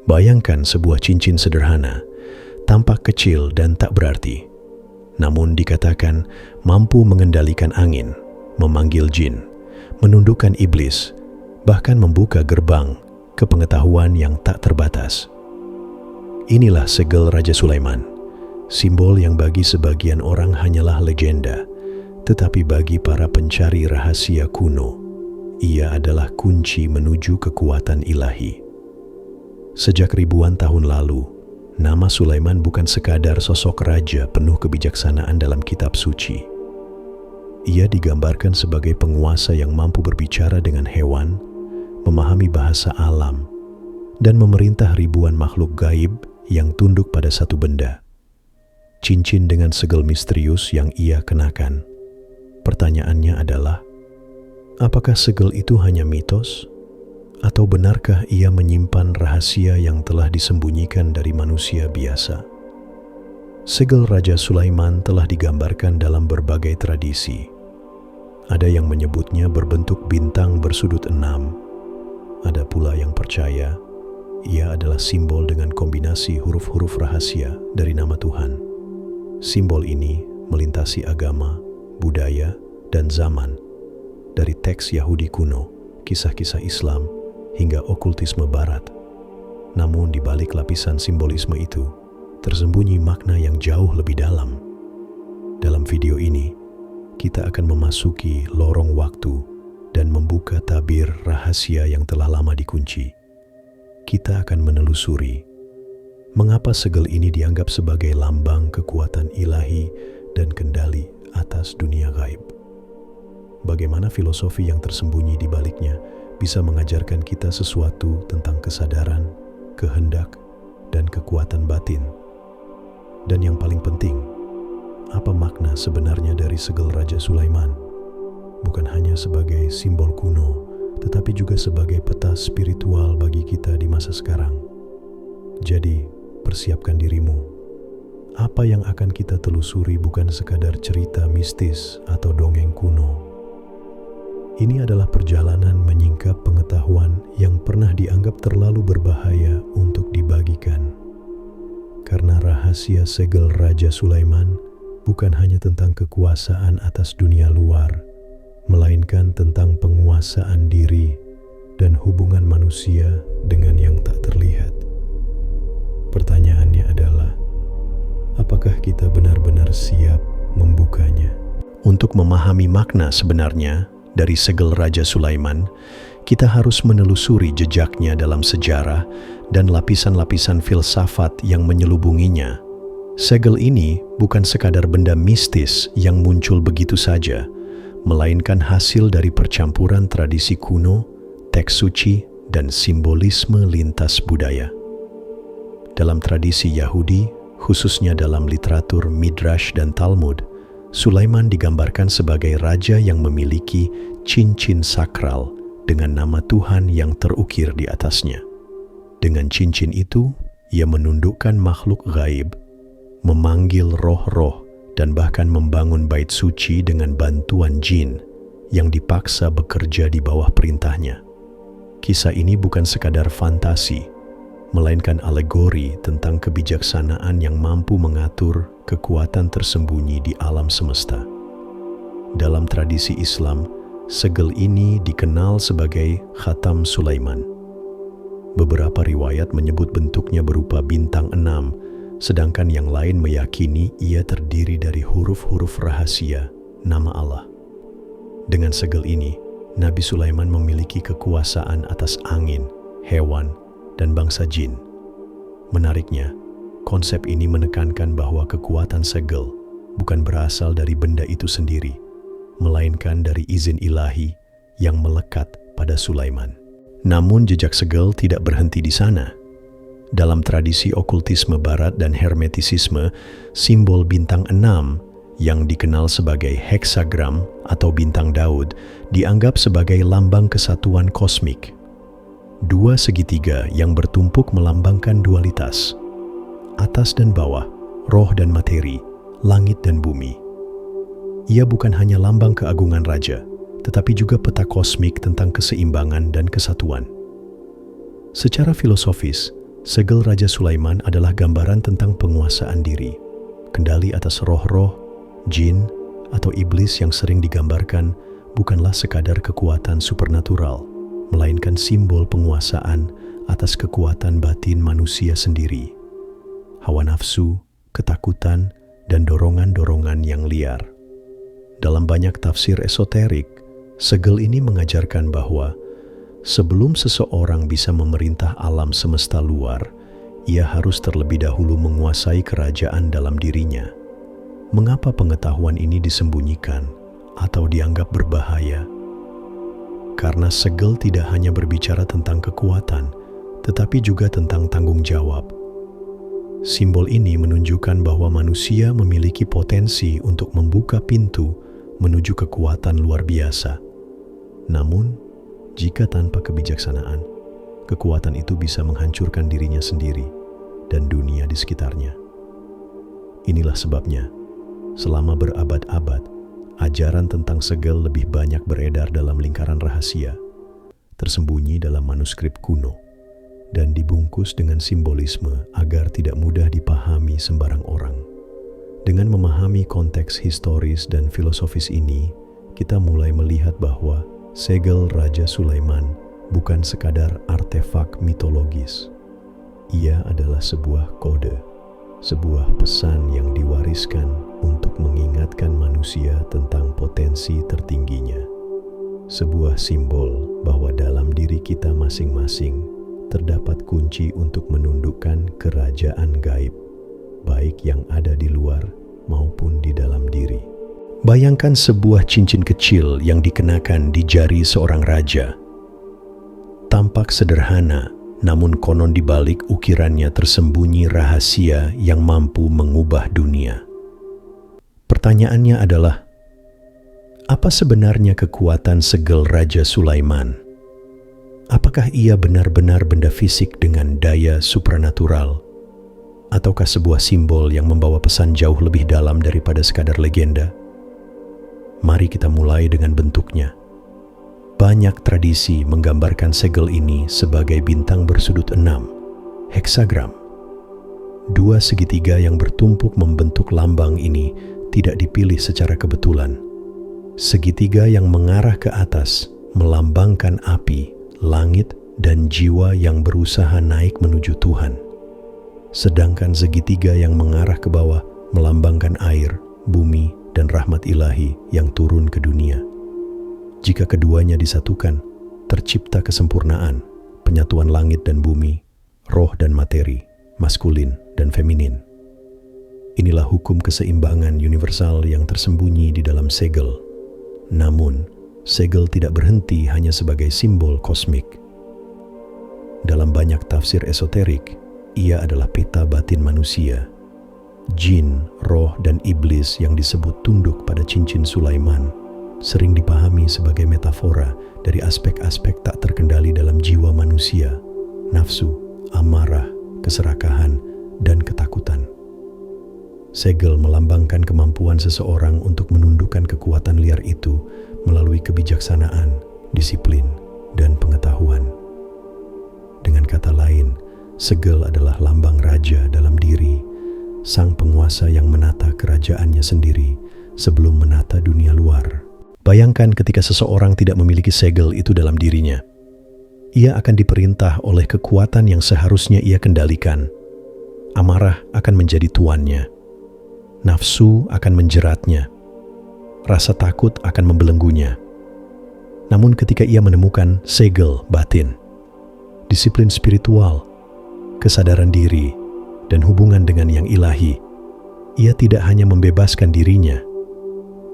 Bayangkan sebuah cincin sederhana, tampak kecil dan tak berarti, namun dikatakan mampu mengendalikan angin, memanggil jin, menundukkan iblis, bahkan membuka gerbang ke pengetahuan yang tak terbatas. Inilah segel Raja Sulaiman, simbol yang bagi sebagian orang hanyalah legenda, tetapi bagi para pencari rahasia kuno, ia adalah kunci menuju kekuatan ilahi. Sejak ribuan tahun lalu, nama Sulaiman bukan sekadar sosok raja penuh kebijaksanaan dalam kitab suci. Ia digambarkan sebagai penguasa yang mampu berbicara dengan hewan, memahami bahasa alam, dan memerintah ribuan makhluk gaib yang tunduk pada satu benda. Cincin dengan segel misterius yang ia kenakan. Pertanyaannya adalah, apakah segel itu hanya mitos? Atau benarkah ia menyimpan rahasia yang telah disembunyikan dari manusia biasa? Segel Raja Sulaiman telah digambarkan dalam berbagai tradisi. Ada yang menyebutnya berbentuk bintang bersudut 6. Ada pula yang percaya ia adalah simbol dengan kombinasi huruf-huruf rahasia dari nama Tuhan. Simbol ini melintasi agama, budaya, dan zaman, dari teks Yahudi kuno, kisah-kisah Islam, hingga okultisme barat. Namun di balik lapisan simbolisme itu, tersembunyi makna yang jauh lebih dalam. Dalam video ini, kita akan memasuki lorong waktu dan membuka tabir rahasia yang telah lama dikunci. Kita akan menelusuri mengapa segel ini dianggap sebagai lambang kekuatan ilahi dan kendali atas dunia gaib. Bagaimana filosofi yang tersembunyi di baliknya bisa mengajarkan kita sesuatu tentang kesadaran, kehendak, dan kekuatan batin. Dan yang paling penting, apa makna sebenarnya dari segel Raja Sulaiman? Bukan hanya sebagai simbol kuno, tetapi juga sebagai peta spiritual bagi kita di masa sekarang. Jadi, persiapkan dirimu. Apa yang akan kita telusuri bukan sekadar cerita mistis atau dongeng kuno. Ini adalah perjalanan menyingkap pengetahuan yang pernah dianggap terlalu berbahaya untuk dibagikan. Karena rahasia segel Raja Sulaiman bukan hanya tentang kekuasaan atas dunia luar, melainkan tentang penguasaan diri dan hubungan manusia dengan yang tak terlihat. Pertanyaannya adalah, apakah kita benar-benar siap membukanya? Untuk memahami makna sebenarnya dari segel Raja Sulaiman, kita harus menelusuri jejaknya dalam sejarah dan lapisan-lapisan filsafat yang menyelubunginya. Segel ini bukan sekadar benda mistis yang muncul begitu saja, melainkan hasil dari percampuran tradisi kuno, teks suci, dan simbolisme lintas budaya. Dalam tradisi Yahudi, khususnya dalam literatur Midrash dan Talmud, Sulaiman digambarkan sebagai raja yang memiliki cincin sakral dengan nama Tuhan yang terukir di atasnya. Dengan cincin itu, ia menundukkan makhluk gaib, memanggil roh-roh, dan bahkan membangun bait suci dengan bantuan jin yang dipaksa bekerja di bawah perintahnya. Kisah ini bukan sekadar fantasi, melainkan alegori tentang kebijaksanaan yang mampu mengatur kekuatan tersembunyi di alam semesta. Dalam tradisi Islam, segel ini dikenal sebagai Khatam Sulaiman. Beberapa riwayat menyebut bentuknya berupa bintang 6, sedangkan yang lain meyakini ia terdiri dari huruf-huruf rahasia nama Allah. Dengan segel ini, Nabi Sulaiman memiliki kekuasaan atas angin, hewan, dan bangsa jin. Menariknya, konsep ini menekankan bahwa kekuatan segel bukan berasal dari benda itu sendiri, melainkan dari izin ilahi yang melekat pada Sulaiman. Namun jejak segel tidak berhenti di sana. Dalam tradisi okultisme barat dan hermetisisme, simbol bintang 6 yang dikenal sebagai heksagram atau bintang Daud dianggap sebagai lambang kesatuan kosmik. Dua segitiga yang bertumpuk melambangkan dualitas, atas dan bawah, roh dan materi, langit dan bumi. Ia bukan hanya lambang keagungan raja, tetapi juga peta kosmik tentang keseimbangan dan kesatuan. Secara filosofis, Segel Raja Sulaiman adalah gambaran tentang penguasaan diri, kendali atas roh-roh, jin, atau iblis yang sering digambarkan bukanlah sekadar kekuatan supernatural, melainkan simbol penguasaan atas kekuatan batin manusia sendiri. Hawa nafsu, ketakutan, dan dorongan-dorongan yang liar. Dalam banyak tafsir esoterik, segel ini mengajarkan bahwa sebelum seseorang bisa memerintah alam semesta luar, ia harus terlebih dahulu menguasai kerajaan dalam dirinya. Mengapa pengetahuan ini disembunyikan atau dianggap berbahaya? Karena segel tidak hanya berbicara tentang kekuatan, tetapi juga tentang tanggung jawab. Simbol ini menunjukkan bahwa manusia memiliki potensi untuk membuka pintu menuju kekuatan luar biasa. Namun, jika tanpa kebijaksanaan, kekuatan itu bisa menghancurkan dirinya sendiri dan dunia di sekitarnya. Inilah sebabnya, selama berabad-abad, ajaran tentang segel lebih banyak beredar dalam lingkaran rahasia, tersembunyi dalam manuskrip kuno, dan dibungkus dengan simbolisme agar tidak mudah dipahami sembarang orang. Dengan memahami konteks historis dan filosofis ini, kita mulai melihat bahwa segel Raja Sulaiman bukan sekadar artefak mitologis. Ia adalah sebuah kode, sebuah pesan yang diwariskan untuk mengingatkan manusia tentang potensi tertingginya. Sebuah simbol bahwa dalam diri kita masing-masing terdapat kunci untuk menundukkan kerajaan gaib, baik yang ada di luar maupun di dalam diri. Bayangkan sebuah cincin kecil yang dikenakan di jari seorang raja. Tampak sederhana, namun konon di balik ukirannya tersembunyi rahasia yang mampu mengubah dunia. Pertanyaannya adalah, apa sebenarnya kekuatan segel Raja Sulaiman? Apakah ia benar-benar benda fisik dengan daya supranatural? Ataukah sebuah simbol yang membawa pesan jauh lebih dalam daripada sekadar legenda? Mari kita mulai dengan bentuknya. Banyak tradisi menggambarkan segel ini sebagai bintang bersudut 6, heksagram. Dua segitiga yang bertumpuk membentuk lambang ini tidak dipilih secara kebetulan. Segitiga yang mengarah ke atas melambangkan api, langit, dan jiwa yang berusaha naik menuju Tuhan. Sedangkan segitiga yang mengarah ke bawah melambangkan air, bumi, dan rahmat ilahi yang turun ke dunia. Jika keduanya disatukan, tercipta kesempurnaan, penyatuan langit dan bumi, roh dan materi, maskulin dan feminin. Inilah hukum keseimbangan universal yang tersembunyi di dalam segel. Namun, segel tidak berhenti hanya sebagai simbol kosmik. Dalam banyak tafsir esoterik, ia adalah peta batin manusia. Jin, roh, dan iblis yang disebut tunduk pada cincin Sulaiman sering dipahami sebagai metafora dari aspek-aspek tak terkendali dalam jiwa manusia, nafsu, amarah, keserakahan, dan ketakutan. Segel melambangkan kemampuan seseorang untuk menundukkan kekuatan liar itu melalui kebijaksanaan, disiplin, dan pengetahuan. Dengan kata lain, segel adalah lambang raja dalam diri, sang penguasa yang menata kerajaannya sendiri sebelum menata dunia luar. Bayangkan ketika seseorang tidak memiliki segel itu dalam dirinya. Ia akan diperintah oleh kekuatan yang seharusnya ia kendalikan. Amarah akan menjadi tuannya. Nafsu akan menjeratnya. Rasa takut akan membelenggunya. Namun ketika ia menemukan segel batin, disiplin spiritual, kesadaran diri, dan hubungan dengan yang ilahi, ia tidak hanya membebaskan dirinya,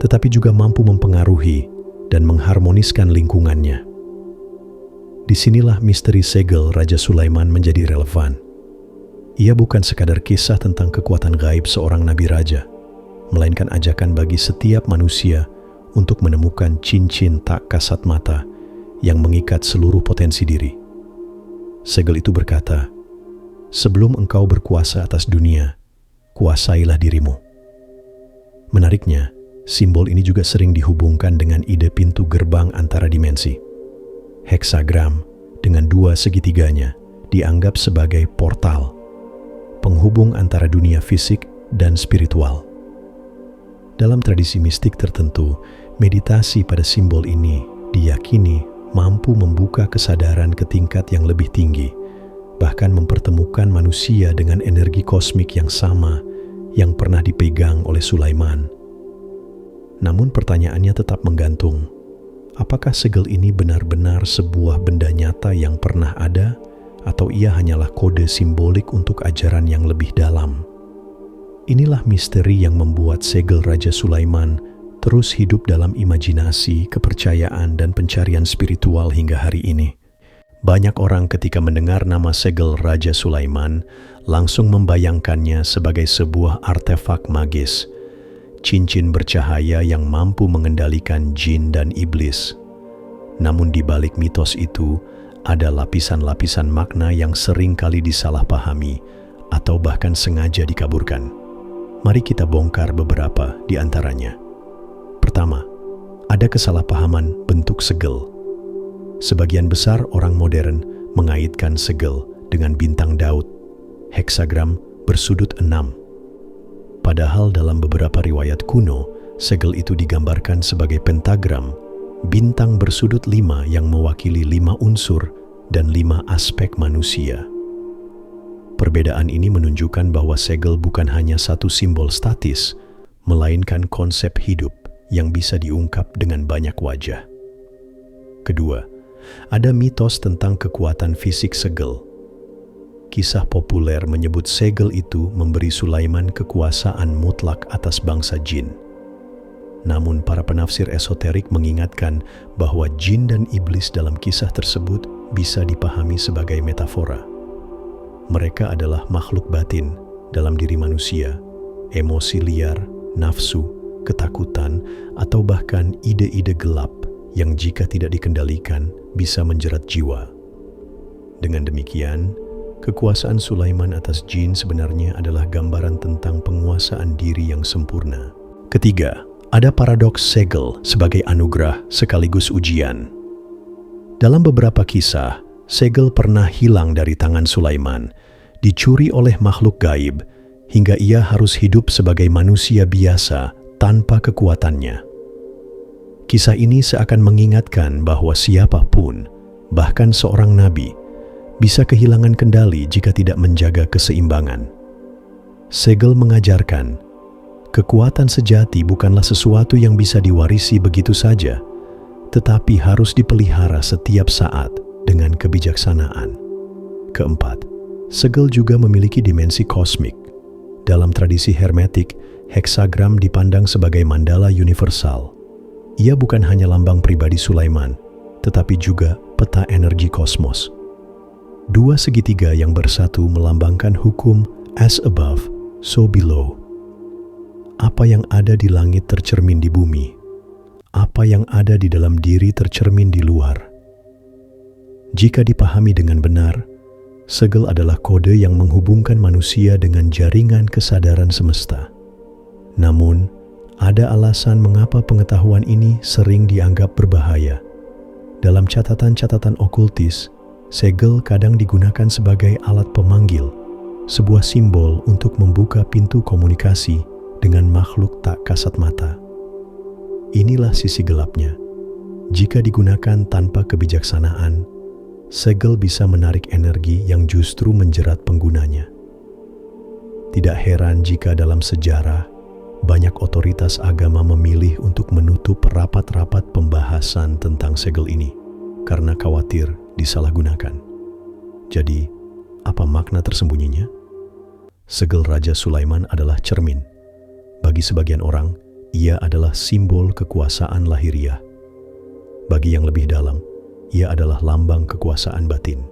tetapi juga mampu mempengaruhi dan mengharmoniskan lingkungannya. Disinilah misteri segel Raja Sulaiman menjadi relevan. Ia bukan sekadar kisah tentang kekuatan gaib seorang nabi raja, melainkan ajakan bagi setiap manusia untuk menemukan cincin tak kasat mata yang mengikat seluruh potensi diri. Segel itu berkata, "Sebelum engkau berkuasa atas dunia, kuasailah dirimu." Menariknya, simbol ini juga sering dihubungkan dengan ide pintu gerbang antara dimensi. Heksagram dengan dua segitiganya dianggap sebagai portal, penghubung antara dunia fisik dan spiritual. Dalam tradisi mistik tertentu, meditasi pada simbol ini diyakini mampu membuka kesadaran ke tingkat yang lebih tinggi, bahkan mempertemukan manusia dengan energi kosmik yang sama yang pernah dipegang oleh Sulaiman. Namun pertanyaannya tetap menggantung. Apakah segel ini benar-benar sebuah benda nyata yang pernah ada, atau ia hanyalah kode simbolik untuk ajaran yang lebih dalam? Inilah misteri yang membuat segel Raja Sulaiman terus hidup dalam imajinasi, kepercayaan, dan pencarian spiritual hingga hari ini. Banyak orang ketika mendengar nama segel Raja Sulaiman langsung membayangkannya sebagai sebuah artefak magis, cincin bercahaya yang mampu mengendalikan jin dan iblis. Namun di balik mitos itu, ada lapisan-lapisan makna yang sering kali disalahpahami atau bahkan sengaja dikaburkan. Mari kita bongkar beberapa di antaranya. Pertama, ada kesalahpahaman bentuk segel. Sebagian besar orang modern mengaitkan segel dengan bintang Daud, heksagram bersudut 6. Padahal dalam beberapa riwayat kuno, segel itu digambarkan sebagai pentagram, bintang bersudut 5 yang mewakili 5 unsur dan 5 aspek manusia. Perbedaan ini menunjukkan bahwa segel bukan hanya satu simbol statis, melainkan konsep hidup yang bisa diungkap dengan banyak wajah. Kedua, ada mitos tentang kekuatan fisik segel. Kisah populer menyebut segel itu memberi Sulaiman kekuasaan mutlak atas bangsa jin. Namun para penafsir esoterik mengingatkan bahwa jin dan iblis dalam kisah tersebut bisa dipahami sebagai metafora. Mereka adalah makhluk batin dalam diri manusia, emosi liar, nafsu, ketakutan, atau bahkan ide-ide gelap yang jika tidak dikendalikan bisa menjerat jiwa. Dengan demikian, kekuasaan Sulaiman atas jin sebenarnya adalah gambaran tentang penguasaan diri yang sempurna. Ketiga, ada paradoks segel sebagai anugerah sekaligus ujian. Dalam beberapa kisah, segel pernah hilang dari tangan Sulaiman, dicuri oleh makhluk gaib, hingga ia harus hidup sebagai manusia biasa tanpa kekuatannya. Kisah ini seakan mengingatkan bahwa siapapun, bahkan seorang nabi, bisa kehilangan kendali jika tidak menjaga keseimbangan. Segel mengajarkan, kekuatan sejati bukanlah sesuatu yang bisa diwarisi begitu saja, tetapi harus dipelihara setiap saat dengan kebijaksanaan. Keempat, segel juga memiliki dimensi kosmik. Dalam tradisi hermetik, heksagram dipandang sebagai mandala universal. Ia bukan hanya lambang pribadi Sulaiman, tetapi juga peta energi kosmos. Dua segitiga yang bersatu melambangkan hukum as above, so below. Apa yang ada di langit tercermin di bumi. Apa yang ada di dalam diri tercermin di luar. Jika dipahami dengan benar, segel adalah kode yang menghubungkan manusia dengan jaringan kesadaran semesta. Namun, ada alasan mengapa pengetahuan ini sering dianggap berbahaya. Dalam catatan-catatan okultis, segel kadang digunakan sebagai alat pemanggil, sebuah simbol untuk membuka pintu komunikasi dengan makhluk tak kasat mata. Inilah sisi gelapnya. Jika digunakan tanpa kebijaksanaan, segel bisa menarik energi yang justru menjerat penggunanya. Tidak heran jika dalam sejarah, banyak otoritas agama memilih untuk menutup rapat-rapat pembahasan tentang segel ini karena khawatir disalahgunakan. Jadi, apa makna tersembunyinya? Segel Raja Sulaiman adalah cermin. Bagi sebagian orang, ia adalah simbol kekuasaan lahiriah. Bagi yang lebih dalam, ia adalah lambang kekuasaan batin.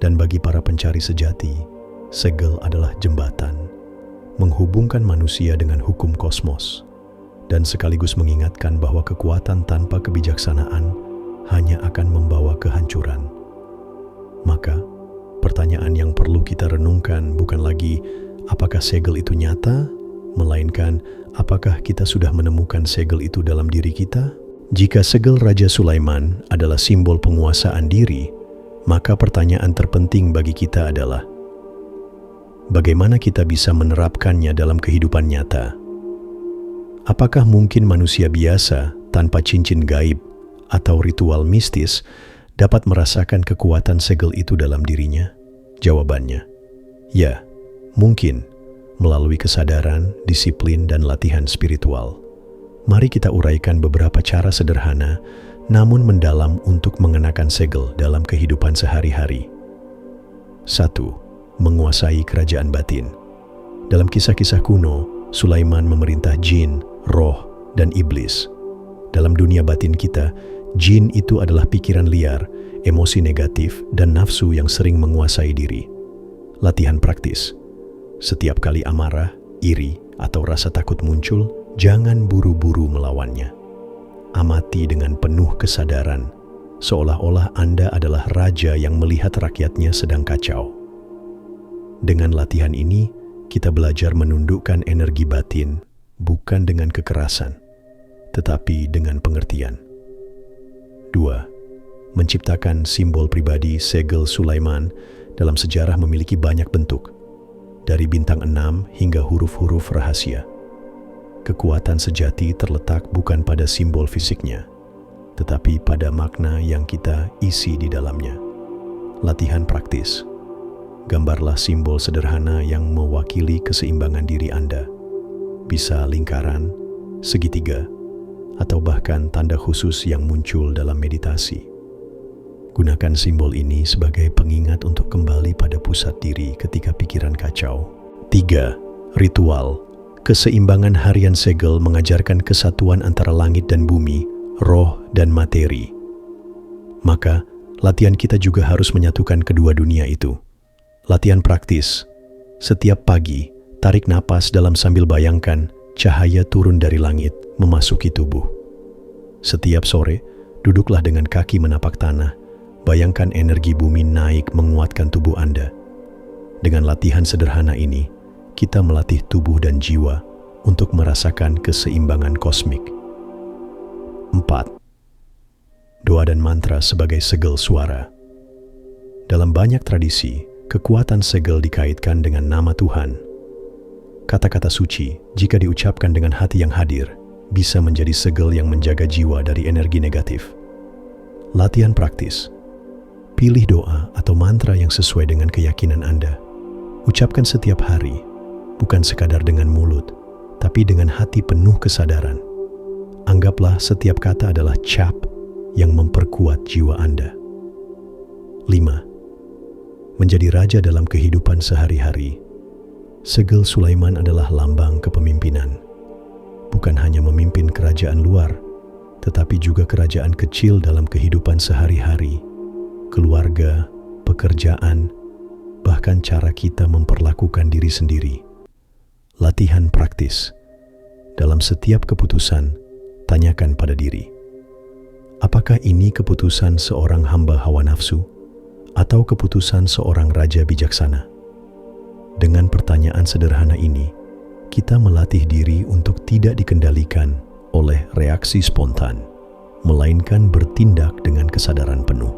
Dan bagi para pencari sejati, segel adalah jembatan menghubungkan manusia dengan hukum kosmos, dan sekaligus mengingatkan bahwa kekuatan tanpa kebijaksanaan hanya akan membawa kehancuran. Maka, pertanyaan yang perlu kita renungkan bukan lagi apakah segel itu nyata, melainkan apakah kita sudah menemukan segel itu dalam diri kita? Jika segel Raja Sulaiman adalah simbol penguasaan diri, Maka pertanyaan terpenting bagi kita adalah, bagaimana kita bisa menerapkannya dalam kehidupan nyata? Apakah mungkin manusia biasa tanpa cincin gaib atau ritual mistis dapat merasakan kekuatan segel itu dalam dirinya? Jawabannya, ya, mungkin melalui kesadaran, disiplin, dan latihan spiritual. Mari kita uraikan beberapa cara sederhana namun mendalam untuk mengenakan segel dalam kehidupan sehari-hari. 1. Menguasai kerajaan batin. Dalam kisah-kisah kuno, Sulaiman memerintah jin, roh, dan iblis. Dalam dunia batin kita, jin itu adalah pikiran liar, emosi negatif, dan nafsu yang sering menguasai diri. Latihan praktis. Setiap kali amarah, iri, atau rasa takut muncul, jangan buru-buru melawannya. Amati dengan penuh kesadaran, seolah-olah Anda adalah raja yang melihat rakyatnya sedang kacau. Dengan latihan ini, kita belajar menundukkan energi batin, bukan dengan kekerasan, tetapi dengan pengertian. 2. Menciptakan simbol pribadi. Segel Sulaiman dalam sejarah memiliki banyak bentuk, dari bintang 6 hingga huruf-huruf rahasia. Kekuatan sejati terletak bukan pada simbol fisiknya, tetapi pada makna yang kita isi di dalamnya. Latihan praktis. Gambarlah simbol sederhana yang mewakili keseimbangan diri Anda. Bisa lingkaran, segitiga, atau bahkan tanda khusus yang muncul dalam meditasi. Gunakan simbol ini sebagai pengingat untuk kembali pada pusat diri ketika pikiran kacau. 3. Ritual. Keseimbangan harian segel mengajarkan kesatuan antara langit dan bumi, roh dan materi. Maka, latihan kita juga harus menyatukan kedua dunia itu. Latihan praktis. Setiap pagi, tarik napas dalam sambil bayangkan cahaya turun dari langit memasuki tubuh. Setiap sore, duduklah dengan kaki menapak tanah. Bayangkan energi bumi naik menguatkan tubuh Anda. Dengan latihan sederhana ini, kita melatih tubuh dan jiwa untuk merasakan keseimbangan kosmik. 4. Doa dan mantra sebagai segel suara. Dalam banyak tradisi, kekuatan segel dikaitkan dengan nama Tuhan. Kata-kata suci, jika diucapkan dengan hati yang hadir, bisa menjadi segel yang menjaga jiwa dari energi negatif. Latihan praktis. Pilih doa atau mantra yang sesuai dengan keyakinan Anda. Ucapkan setiap hari, bukan sekadar dengan mulut, tapi dengan hati penuh kesadaran. Anggaplah setiap kata adalah cap yang memperkuat jiwa Anda. 5. Menjadi raja dalam kehidupan sehari-hari. Segel Sulaiman adalah lambang kepemimpinan. Bukan hanya memimpin kerajaan luar, tetapi juga kerajaan kecil dalam kehidupan sehari-hari. Keluarga, pekerjaan, bahkan cara kita memperlakukan diri sendiri. Latihan praktis. Dalam setiap keputusan, tanyakan pada diri, apakah ini keputusan seorang hamba hawa nafsu atau keputusan seorang raja bijaksana? Dengan pertanyaan sederhana ini, kita melatih diri untuk tidak dikendalikan oleh reaksi spontan, melainkan bertindak dengan kesadaran penuh.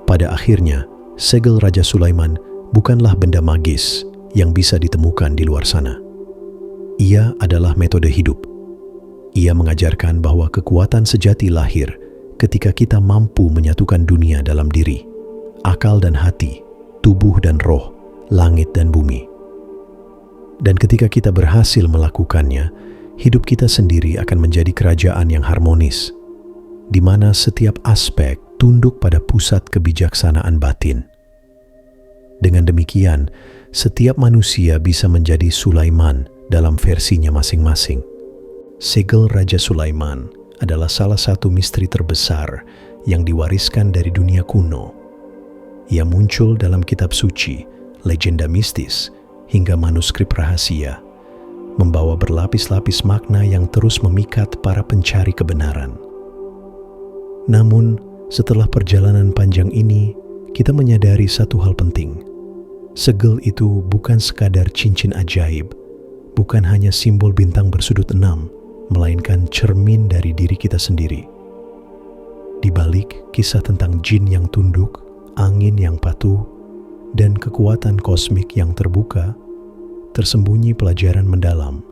Pada akhirnya, segel Raja Sulaiman bukanlah benda magis yang bisa ditemukan di luar sana. Ia adalah metode hidup. Ia mengajarkan bahwa kekuatan sejati lahir ketika kita mampu menyatukan dunia dalam diri, akal dan hati, tubuh dan roh, langit dan bumi. Dan ketika kita berhasil melakukannya, hidup kita sendiri akan menjadi kerajaan yang harmonis, di mana setiap aspek tunduk pada pusat kebijaksanaan batin. Dengan demikian, setiap manusia bisa menjadi Sulaiman dalam versinya masing-masing. Segel Raja Sulaiman adalah salah satu misteri terbesar yang diwariskan dari dunia kuno. Ia muncul dalam kitab suci, legenda mistis, hingga manuskrip rahasia, membawa berlapis-lapis makna yang terus memikat para pencari kebenaran. Namun, setelah perjalanan panjang ini, kita menyadari satu hal penting. Segel itu bukan sekadar cincin ajaib, bukan hanya simbol bintang bersudut 6, melainkan cermin dari diri kita sendiri. Di balik kisah tentang jin yang tunduk, angin yang patuh, dan kekuatan kosmik yang terbuka, tersembunyi pelajaran mendalam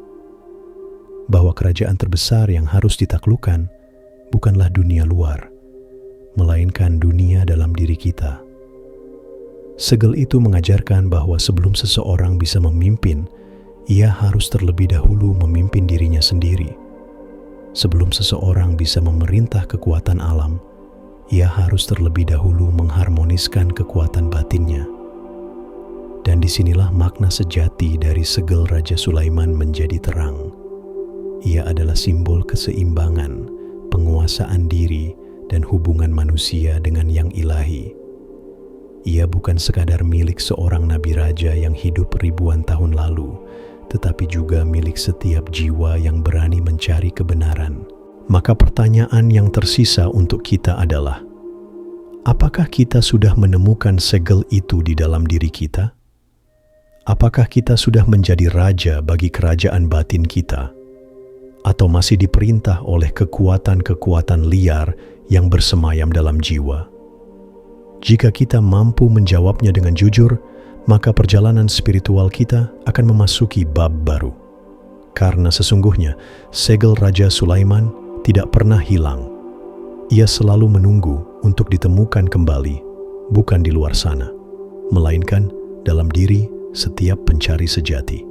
bahwa kerajaan terbesar yang harus ditaklukkan bukanlah dunia luar, melainkan dunia dalam diri kita. Segel itu mengajarkan bahwa sebelum seseorang bisa memimpin, ia harus terlebih dahulu memimpin dirinya sendiri. Sebelum seseorang bisa memerintah kekuatan alam, ia harus terlebih dahulu mengharmoniskan kekuatan batinnya. Dan disinilah makna sejati dari segel Raja Sulaiman menjadi terang. Ia adalah simbol keseimbangan, penguasaan diri, dan hubungan manusia dengan yang ilahi. Ia bukan sekadar milik seorang nabi raja yang hidup ribuan tahun lalu, tetapi juga milik setiap jiwa yang berani mencari kebenaran. Maka pertanyaan yang tersisa untuk kita adalah, apakah kita sudah menemukan segel itu di dalam diri kita? Apakah kita sudah menjadi raja bagi kerajaan batin kita? Atau masih diperintah oleh kekuatan-kekuatan liar yang bersemayam dalam jiwa? Jika kita mampu menjawabnya dengan jujur, maka perjalanan spiritual kita akan memasuki bab baru. Karena sesungguhnya, segel Raja Sulaiman tidak pernah hilang. Ia selalu menunggu untuk ditemukan kembali, bukan di luar sana, melainkan dalam diri setiap pencari sejati.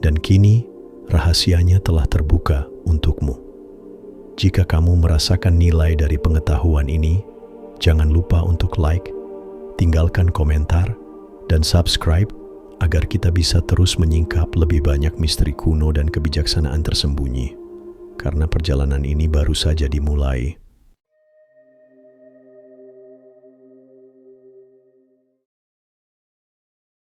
Dan kini, rahasianya telah terbuka untukmu. Jika kamu merasakan nilai dari pengetahuan ini, jangan lupa untuk like, tinggalkan komentar, dan subscribe agar kita bisa terus menyingkap lebih banyak misteri kuno dan kebijaksanaan tersembunyi. Karena perjalanan ini baru saja dimulai.